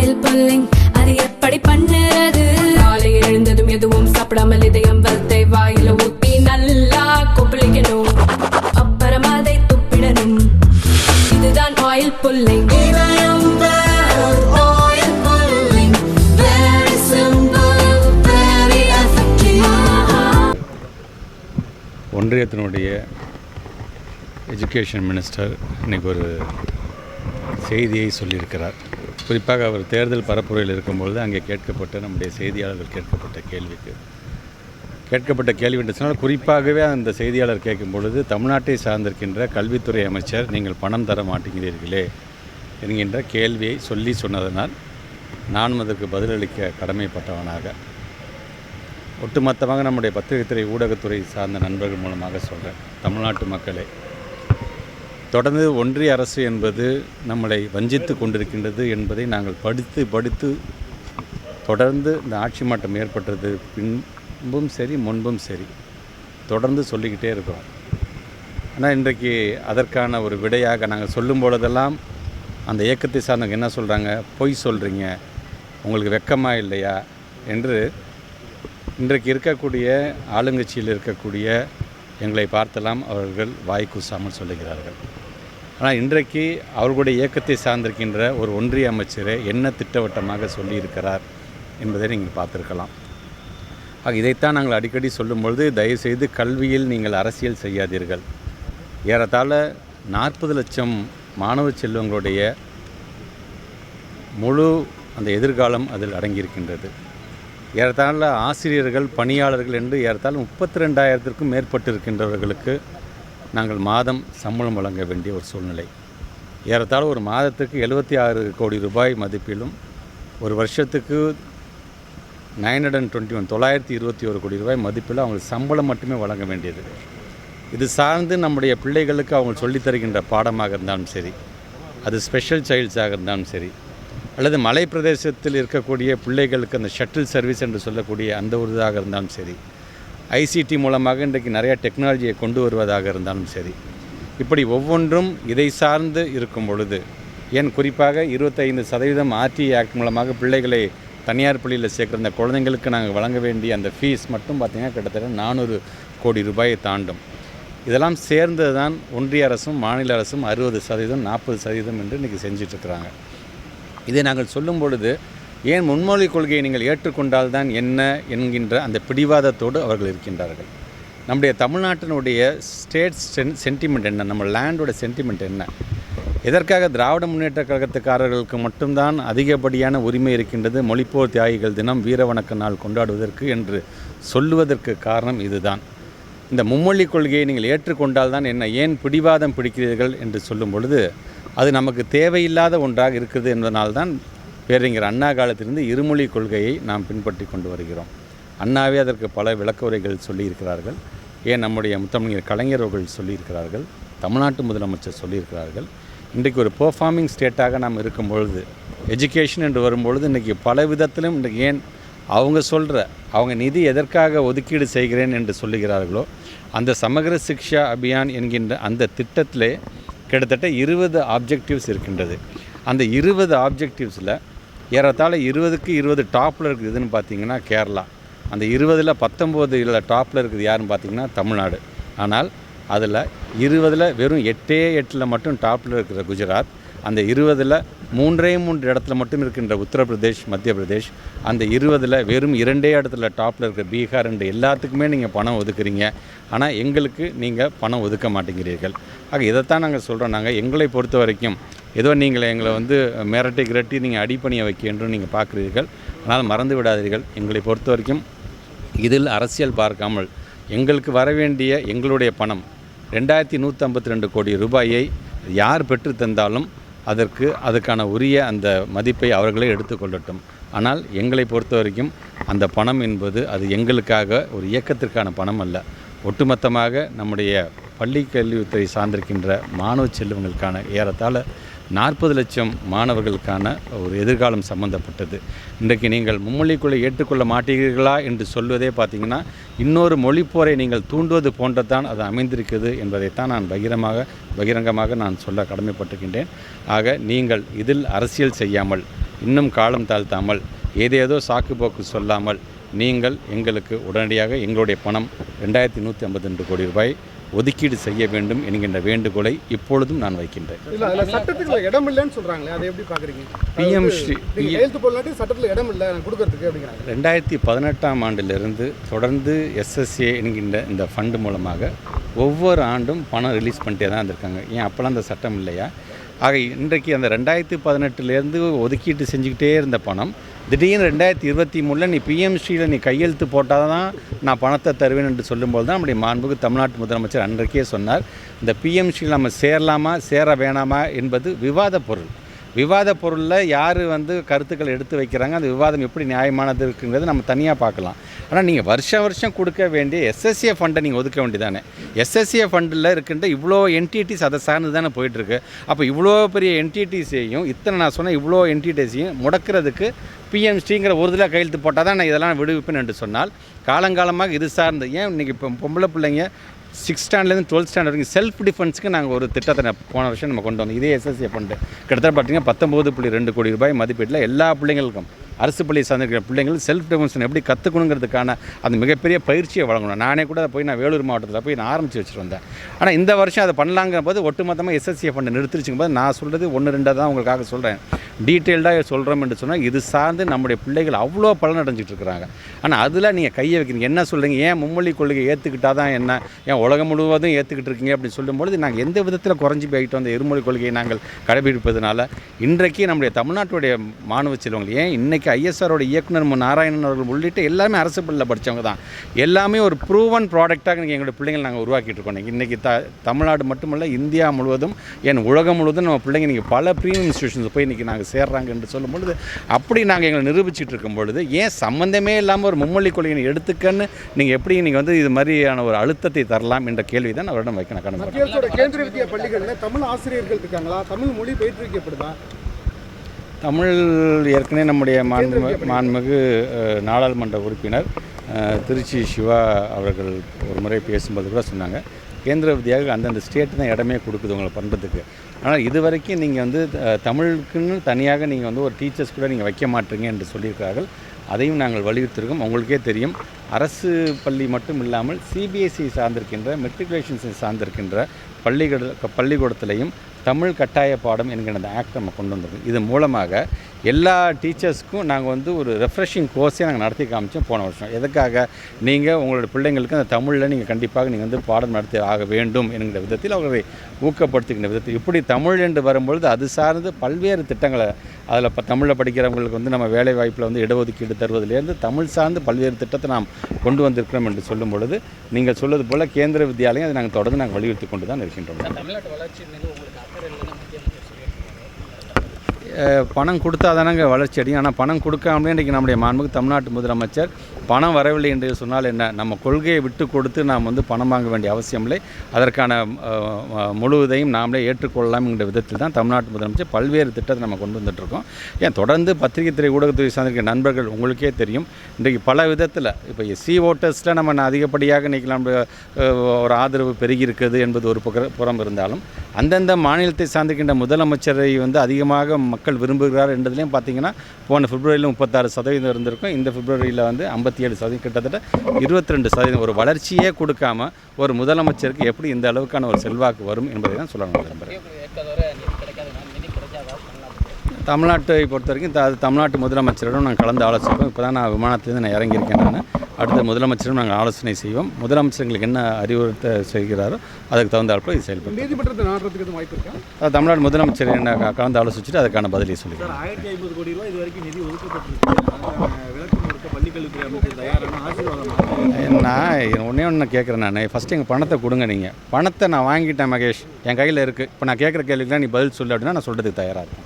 Oil pulling அது எப்படி பண்ணுறது? காலையில் எழுந்ததும் எதுவும் சாப்பிடாமல் இதயம் வளத்தை வாயில ஊத்தி நல்லா கொப்பளிக்கணும், அப்புறம் அதை துப்பிடணும். இதுதான் ஆயில் புல்லிங். ஒன்றியத்தினுடைய எஜுகேஷன் மினிஸ்டர் இன்றைக்கி ஒரு செய்தியை சொல்லியிருக்கிறார். குறிப்பாக அவர் தேர்தல் பரப்புரையில் இருக்கும்பொழுது அங்கே கேட்கப்பட்ட நம்முடைய செய்தியாளர்கள் கேட்கப்பட்ட கேள்வி என்று சொன்னால், குறிப்பாகவே அந்த செய்தியாளர் கேட்கும் பொழுது தமிழ்நாட்டை சார்ந்திருக்கின்ற கல்வித்துறை அமைச்சர் நீங்கள் பணம் தர மாட்டேங்கிறீர்களே என்கின்ற கேள்வியை சொன்னதனால் நானும் அதற்கு பதிலளிக்க கடமைப்பட்டவனாக ஒட்டுமொத்தமாக நம்முடைய பத்திரிகைத்துறை ஊடகத்துறை சார்ந்த நண்பர்கள் மூலமாக சொல்கிறேன். தமிழ்நாட்டு மக்களே, தொடர்ந்து ஒன்றிய அரசு என்பது நம்மளை வஞ்சித்து கொண்டிருக்கின்றது என்பதை நாங்கள் படித்து தொடர்ந்து இந்த ஆட்சி மாற்றம் ஏற்பட்டது பின்பும் சரி முன்பும் சரி தொடர்ந்து சொல்லிக்கிட்டே இருக்கிறோம். ஆனால் இன்றைக்கு அதற்கான ஒரு விடையாக நாங்கள் சொல்லும் பொழுதெல்லாம் அந்த இயக்கத்தை சார்ந்தவங்க என்ன சொல்கிறாங்க, பொய் சொல்கிறீங்க, உங்களுக்கு வெக்கமாக இல்லையா என்று இன்றைக்கு இருக்கக்கூடிய ஆளுங்கட்சியில் இருக்கக்கூடிய எங்களை பார்த்தெல்லாம் அவர்கள் வாய் கூசாமல் சொல்லுகிறார்கள். ஆனால் இன்றைக்கு அவர்களுடைய இயக்கத்தை சார்ந்திருக்கின்ற ஒரு ஒன்றிய அமைச்சரை என்ன திட்டவட்டமாக சொல்லியிருக்கிறார் என்பதை நீங்கள் பார்த்துருக்கலாம். ஆக இதைத்தான் நாங்கள் அடிக்கடி சொல்லும்பொழுது, தயவுசெய்து கல்வியில் நீங்கள் அரசியல் செய்யாதீர்கள். ஏறத்தாழ 40 லட்சம் மாணவ செல்வங்களுடைய முழு அந்த எதிர்காலம் அதில் அடங்கியிருக்கின்றது. ஏறத்தாழ ஆசிரியர்கள், பணியாளர்கள் என்று ஏறத்தாழ 32,000க்கும் மேற்பட்டு இருக்கின்றவர்களுக்கு நாங்கள் மாதம் சம்பளம் வழங்க வேண்டிய ஒரு சூழ்நிலை. ஏறத்தாழ ஒரு மாதத்துக்கு 76 கோடி ரூபாய் மதிப்பிலும் ஒரு வருஷத்துக்கு 921 கோடி ரூபாய் மதிப்பில் அவங்களுக்கு சம்பளம் மட்டுமே வழங்க வேண்டியது. இது சார்ந்து நம்முடைய பிள்ளைகளுக்கு அவங்க சொல்லித் தருகின்ற பாடமாக இருந்தாலும் சரி, அது ஸ்பெஷல் சைல்ட்ஸாக இருந்தாலும் சரி, அல்லது மலை பிரதேசத்தில் இருக்கக்கூடிய பிள்ளைகளுக்கு அந்த ஷட்டில் சர்வீஸ் என்று சொல்லக்கூடிய அந்த ஒரு இதாக இருந்தாலும் சரி, ஐசிடி மூலமாக இன்றைக்கு நிறையா டெக்னாலஜியை கொண்டு வருவதாக இருந்தாலும் சரி, இப்படி ஒவ்வொன்றும் இதை சார்ந்து இருக்கும் பொழுது, ஏன் குறிப்பாக 25% RTI ஆக்ட் மூலமாக பிள்ளைகளை தனியார் பள்ளியில் சேர்க்குற அந்த குழந்தைங்களுக்கு நாங்கள் வழங்க வேண்டிய அந்த ஃபீஸ் மட்டும் பார்த்திங்கன்னா கிட்டத்தட்ட 400 கோடி ரூபாயை தாண்டும். இதெல்லாம் சேர்ந்து தான் ஒன்றிய அரசும் மாநில அரசும் 60%, 40% என்று இன்றைக்கி செஞ்சிட்ருக்கிறாங்க. இதை நாங்கள் சொல்லும் பொழுது, ஏன் முன்மொழி கொள்கையை நீங்கள் ஏற்றுக்கொண்டால்தான் என்ன என்கின்ற அந்த பிடிவாதத்தோடு அவர்கள் இருக்கின்றார்கள். நம்முடைய தமிழ்நாட்டினுடைய ஸ்டேட் சென்டிமெண்ட் என்ன, நம்ம லேண்டோட சென்டிமெண்ட் என்ன, எதற்காக திராவிட முன்னேற்ற கழகத்துக்காரர்களுக்கு மட்டும்தான் அதிகப்படியான உரிமை இருக்கின்றது மொழிப்போர் தியாகிகள் தினம், வீர வணக்க நாள் கொண்டாடுவதற்கு என்று சொல்லுவதற்கு காரணம் இதுதான். இந்த மும்மொழி கொள்கையை நீங்கள் ஏற்றுக்கொண்டால்தான் என்ன, ஏன் பிடிவாதம் பிடிக்கிறீர்கள் என்று சொல்லும் பொழுது, அது நமக்கு தேவையில்லாத ஒன்றாக இருக்குது என்பதனால்தான் பேரறிஞர் அண்ணா காலத்திலிருந்து இருமொழி கொள்கையை நாம் பின்பற்றி கொண்டு வருகிறோம். அண்ணாவே அதற்கு பல விளக்க உரைகள் சொல்லியிருக்கிறார்கள். ஏன் நம்முடைய முத்தமிழர் கலைஞர் அவர்கள் சொல்லியிருக்கிறார்கள், தமிழ்நாட்டு முதலமைச்சர் சொல்லியிருக்கிறார்கள். இன்றைக்கு ஒரு பெர்ஃபார்மிங் ஸ்டேட்டாக நாம் இருக்கும் பொழுது, எஜுகேஷன் என்று வரும்பொழுது இன்றைக்கி பல விதத்திலும் இன்றைக்கு ஏன் அவங்க நிதி எதற்காக ஒதுக்கீடு செய்கிறேன் என்று சொல்லுகிறார்களோ, அந்த சமகர சிக்ஷா அபியான் என்கின்ற அந்த திட்டத்திலே கிட்டத்தட்ட 20 ஆப்ஜெக்டிவ்ஸ் இருக்கின்றது. அந்த 20 ஆப்ஜெக்டிவ்ஸில் ஏறத்தாழ 20க்கு 20 டாப்பில் இருக்குதுன்னு பார்த்திங்கன்னா கேரளா, அந்த 20ல் 19 டாப்பில் இருக்குது யாருன்னு பார்த்திங்கன்னா தமிழ்நாடு. ஆனால் அதில் 20ல் வெறும் 8 மட்டும் டாப்பில் இருக்கிற குஜராத், அந்த 20ல் 3 இடத்துல மட்டும் இருக்கின்ற உத்தரப்பிரதேஷ், மத்திய பிரதேஷ், அந்த 20ல் வெறும் 2 இடத்துல டாப்பில் இருக்கிற பீகார் என்று எல்லாத்துக்குமே நீங்கள் பணம் ஒதுக்குறீங்க. ஆனால் எங்களுக்கு நீங்கள் பணம் ஒதுக்க மாட்டேங்கிறீர்கள். ஆக இதைத்தான் நாங்கள் சொல்கிறோம். நாங்கள் எங்களை பொறுத்த வரைக்கும் ஏதோ நீங்கள் எங்களை மிரட்டி நீங்கள் அடிப்பணியை வைக்க என்று நீங்கள் பார்க்குறீர்கள். ஆனால் மறந்து விடாதீர்கள், எங்களை பொறுத்த வரைக்கும் இதில் அரசியல் பார்க்காமல் எங்களுக்கு வர வேண்டிய எங்களுடைய பணம் 2152 கோடி ரூபாயை யார் பெற்று தந்தாலும் அதுக்கான உரிய அந்த மதிப்பை அவர்களே எடுத்துக்கொள்ளட்டும். ஆனால் எங்களை பொறுத்த வரைக்கும் அந்த பணம் என்பது அது எங்களுக்காக ஒரு இயக்கத்திற்கான பணம் அல்ல. ஒட்டுமொத்தமாக நம்முடைய பள்ளி கல்வித்துறை சார்ந்திருக்கின்ற மாணவ செல்வங்களுக்கான ஏறத்தாழ 40 லட்சம் மாணவர்களுக்கான ஒரு எதிர்காலம் சம்பந்தப்பட்டது. இன்றைக்கு நீங்கள் மும்மொழிக்குள்ளே ஏற்றுக்கொள்ள மாட்டீர்களா என்று சொல்வதே பார்த்திங்கன்னா, இன்னொரு மொழிப்போரை நீங்கள் தூண்டுவது போன்றதான் அது அமைந்திருக்குது என்பதைத்தான் நான் பகிரங்கமாக நான் சொல்ல கடமைப்பட்டிருக்கின்றேன். ஆக நீங்கள் இதில் அரசியல் செய்யாமல் இன்னும் காலம் தாழ்த்தாமல் ஏதேதோ சாக்கு போக்கு சொல்லாமல் நீங்கள் எங்களுக்கு உடனடியாக எங்களுடைய பணம் 2152 கோடி ரூபாய் ஒதுக்கீடு செய்ய வேண்டும் என்கின்ற வேண்டுகோளை இப்பொழுதும் நான் வைக்கின்றேன். இல்லை, அதில் சட்டத்துக்கு இடம் இல்லைன்னு சொல்கிறாங்களே, அதை எப்படி பார்க்குறீங்க? பிஎம் ஸ்ரீ கையெழுத்து போடலாட்டி சட்டத்தில் இடம் இல்லை கொடுக்கறதுக்கு அப்படிங்கிறாங்க. 2018ஆம் ஆண்டிலிருந்து தொடர்ந்து எஸ்எஸ்ஏ என்கின்ற இந்த ஃபண்டு மூலமாக ஒவ்வொரு ஆண்டும் பணம் ரிலீஸ் பண்ணிட்டே தான் இருந்திருக்காங்க. ஏன் அப்போல்லாம் அந்த சட்டம் இல்லையா? ஆக இன்றைக்கு அந்த 2018லேருந்து ஒதுக்கீட்டு செஞ்சுக்கிட்டே இருந்த பணம் திடீர்னு 2023 நீ பிஎம்ஸ்ரீயில் நீ கையெழுத்து போட்டால் தான் நான் பணத்தை தருவேன் என்று சொல்லும்போது தான் நம்முடைய மாண்புக்கு தமிழ்நாட்டு முதலமைச்சர் அன்றைக்கே சொன்னார், இந்த பிஎம்ஸ்ரீயில் நம்ம சேரலாமா சேர வேணாமா என்பது விவாத பொருள். விவாத பொருளில் யார் கருத்துக்கள் எடுத்து வைக்கிறாங்க, அந்த விவாதம் எப்படி நியாயமானது இருக்குங்கிறது நம்ம தனியாக பார்க்கலாம். ஆனால் நீங்கள் வருஷம் கொடுக்க வேண்டிய எஸ்எஸ்ஏ ஃபண்டை நீங்கள் ஒதுக்க வேண்டியதானே. எஸ்எஸ்ஏ ஃபண்டில் இருக்கின்ற இவ்வளோ என்டிடிஸ் அதை சார்ந்து தானே போயிட்டுருக்கு. அப்போ இவ்வளோ பெரிய என்டிடிஸையும் நான் சொன்ன இவ்வளோ என்டிடிஸையும் முடக்கிறதுக்கு பிஎம்ஸ்டிங்கிற ஒரு இதில் கையெழுத்து போட்டால் தான் நான் இதெல்லாம் விடுவிப்பேன் என்று சொன்னால் காலங்காலமாக இது சார்ந்து ஏன் இன்றைக்கி இப்போ பொம்பளை பிள்ளைங்க 6th ஸ்டாண்டர்ட்லேருந்து 12th ஸ்டாண்டர்ட் வரைக்கும் செல்ஃப் டிஃபென்ஸுக்கு நாங்கள் ஒரு திட்டத்தை போன வருஷம் நம்ம கொண்டு வந்தோம். இதே எஸ்எஸ்ஏ ஃபண்டு கிட்டத்தட்ட பார்த்தீங்கன்னா 19.2 கோடி ரூபாய் மதிப்பீட்டில் எல்லா பிள்ளைங்களுக்கும் அரசு பள்ளியை சார்ந்திருக்கிற பிள்ளைங்கள் செல்ஃப் டிஃபென்ஸ் எப்படி கற்றுக்கணுங்கிறதுக்கான அந்த மிகப்பெரிய பயிற்சியை வழங்கணும். நானே கூட போய் நான் வேலூர் மாவட்டத்தில் போய் நான் ஆரம்பித்து வச்சுட்டு வந்தேன். ஆனால் இந்த வருஷம் அதை பண்ணலாங்கிற போது ஒட்டுமொத்தமாக எஸ்எஸ்ஏ ஃபண்டு நிறுத்திருச்சுங்க போது நான் சொல்கிறது 1-2 தான் உங்களுக்காக சொல்கிறேன். டீட்டெயில்டாக சொல்கிறோம் என்று சொன்னால் இது சார்ந்து நம்முடைய பிள்ளைகள் அவ்வளோ பலன் அடைஞ்சிட்டு இருக்கிறாங்க. ஆனால் அதில் நீங்கள் கையை வைக்கிறீங்க. என்ன சொல்கிறீங்க, ஏன் மும்மொழி கொள்கையை ஏற்றுக்கிட்டால் தான் என்ன, ஏன் உலகம் முழுவதும் ஏற்றுக்கிட்டு இருக்கீங்க அப்படின்னு சொல்லும்பொழுது நாங்கள் எந்த விதத்தில் குறைஞ்சி போய்கிட்டோம். அந்த இருமொழி கொள்கையை நாங்கள் கடைபிடிப்பதனால இன்றைக்கு நம்முடைய தமிழ்நாட்டுடைய மாணவ செல்வங்கள் ஏன் இன்றைக்கி ஐஎஸ்ஆரோட இயக்குனர் நாராயணன் அவர்கள் உள்ளிட்ட எல்லாமே அரசு பள்ளியில் படித்தவங்க தான். எல்லாமே ஒரு ப்ரூவன் ப்ராடக்டாக இன்றைக்கி எங்களுடைய பிள்ளைங்கள் நாங்கள் உருவாக்கிட்டு இருக்கோம். இன்றைக்கி தமிழ்நாடு மட்டுமல்ல இந்தியா முழுவதும் ஏன் உலகம் முழுவதும் நம்ம பிள்ளைங்க இன்றைக்கி பல ப்ரீமியம் இன்ஸ்டியூஷன்ஸ் போய் இன்றைக்கி நாங்கள் சேர்றாங்க என்று சொல்லும் பொழுது அப்படி நாங்கள் எங்களை நிரூபிச்சுட்டு இருக்கும் பொழுது ஏன் சம்மந்தமே இல்லாமல் ஒரு மும்மொழி கொள்கையை எடுத்துக்கன்னு நீங்கள் எப்படி நீங்கள் இது மாதிரியான ஒரு அழுத்தத்தை தரலாம் என்ற கேள்வி தான் அவரிடம் வைக்க நான் கடமை. கேந்திரிய வித்யா பள்ளிகளில் தமிழ் ஆசிரியர்கள் இருக்காங்களா? தமிழ் மொழி பயிற்றுவிக்கப்படுதா? தமிழ் ஏற்கனவே நம்முடைய மாண்புமிகு நாடாளுமன்ற உறுப்பினர் திருச்சி சிவா அவர்கள் ஒரு முறை பேசும்போது கூட சொன்னாங்க, கேந்திர வித்யாவுக்கு அந்தந்த ஸ்டேட்டு தான் இடமே கொடுக்குது உங்களை பண்ணுறதுக்கு. ஆனால் இது வரைக்கும் நீங்கள் தமிழுக்குன்னு தனியாக நீங்கள் ஒரு டீச்சர்ஸ் கூட நீங்கள் வைக்க மாட்டீங்க என்று சொல்லியிருக்கிறார்கள். அதையும் நாங்கள் வலியுறுத்திருக்கோம். உங்களுக்கே தெரியும், அரசு பள்ளி மட்டும் இல்லாமல் சிபிஎஸ்சி சார்ந்திருக்கின்ற மெட்ரிகுலேஷன்ஸை சார்ந்திருக்கின்ற பள்ளிக்கூடத்திலையும் தமிழ் கட்டாய பாடம் என்கிற அந்த ஆக்ட் நம்ம கொண்டு வந்திருக்கோம். இது மூலமாக எல்லா டீச்சர்ஸ்க்கும் நாங்கள் ஒரு ரெஃப்ரெஷிங் கோர்ஸே நாங்கள் நடத்தி காமிச்சோம் போன வருஷம். எதுக்காக, நீங்கள் உங்களோட பிள்ளைங்களுக்கு அந்த தமிழில் நீங்கள் கண்டிப்பாக நீங்கள் பாடம் நடத்தி ஆக வேண்டும் என்கிற விதத்தில் அவர்களை ஊக்கப்படுத்துகின்ற விதத்தில் இப்படி தமிழ் என்று வரும்பொழுது அது சார்ந்து பல்வேறு திட்டங்களை அதில் தமிழில் படிக்கிறவங்களுக்கு நம்ம வேலை வாய்ப்பில் இடஒதுக்கீடு தருவதிலேருந்து தமிழ் சார்ந்து பல்வேறு திட்டத்தை நாம் கொண்டு வந்திருக்கிறோம் என்று சொல்லும் பொழுது நீங்கள் சொல்வது போல் கேந்திர வித்யாலயம் அதை நாங்கள் தொடர்ந்து நாங்கள் வலியுறுத்தி கொண்டு தான் இருக்கின்றோம். தமிழ்நாட்டு வளர்ச்சி பணம் கொடுத்தா தானங்க வளர்ச்சி அடையும். ஆனால் பணம் கொடுக்காமலே இன்றைக்கி நம்முடைய மாண்புக்கு தமிழ்நாட்டு முதலமைச்சர் பணம் வரவில்லை என்று சொன்னால் என்ன, நம்ம கொள்கையை விட்டு கொடுத்து நாம் பணம் வாங்க வேண்டிய அவசியமில்லை, அதற்கான முழுவதையும் நாமளே ஏற்றுக்கொள்ளலாம் என்ற விதத்தில் தான் தமிழ்நாட்டு முதலமைச்சர் பல்வேறு திட்டத்தை நம்ம கொண்டு வந்துட்டுருக்கோம். ஏன் தொடர்ந்து பத்திரிகை துறை ஊடகத்துறை சார்ந்திருக்கிற நண்பர்கள் உங்களுக்கே தெரியும், இன்றைக்கு பல விதத்தில் இப்போ எஸ்சி ஓட்டர்ஸில் நம்ம அதிகப்படியாக இன்றைக்கி நம்ம ஒரு ஆதரவு பெருகி இருக்குது என்பது ஒரு புறம் இருந்தாலும் அந்தந்த மாநிலத்தை சார்ந்திருக்கின்ற முதலமைச்சரை அதிகமாக மக்கள் விரும்புகிறார் என்றதுலேயும் பார்த்தீங்கன்னா போன பிப்ரவரியில் 36% இருந்திருக்கும். இந்த பிப்ரவரியில் 57%, கிட்டத்தட்ட 22% ஒரு வளர்ச்சியே கொடுக்காம ஒரு முதலமைச்சருக்கு எப்படி இந்த அளவுக்கான ஒரு செல்வாக்கு வரும் என்பதை தான் சொல்லணும் விரும்புகிறேன். தமிழ்நாட்டை பொறுத்த வரைக்கும் தமிழ்நாட்டு முதலமைச்சரிடம் நாங்கள் கலந்து ஆலோசிப்போம். இப்போ தான் நான் விமானத்திலேருந்து நான் இறங்கியிருக்கேன். நான் அடுத்த முதலமைச்சரும் நாங்கள் ஆலோசனை செய்வோம். முதலமைச்சர்களுக்கு என்ன அறிவுறுத்த செய்கிறாரோ அதுக்கு தகுந்தாற்போல் இது செயல்படும். நீதிமன்றத்தை நாடுறதுக்கு வாய்ப்பு இருக்கா? தமிழ்நாடு முதலமைச்சர் என்ன கலந்து ஆலோசிச்சுட்டு அதுக்கான பதிலை சொல்லிடுறேன். 1050 கோடி ரூபாய் இது வரைக்கும் நிதி ஒதுக்கப்பட்டிருக்கு. பள்ளிக்கல்வித்துறை அமைச்சர் தயாரான ஆசீர்வாதம். நான் ஒன்று கேட்குறேன். நான் ஃபஸ்ட்டு எங்கள் பணத்தை கொடுங்க. நீங்கள் பணத்தை நான் வாங்கிட்டேன் மகேஷ், என் கையில் இருக்குது. இப்போ நான் கேட்குற கேள்விக்கெலாம் நீ பதில் சொல்லு அப்படின்னா நான் சொல்கிறதுக்கு தயாராக இருக்கேன்.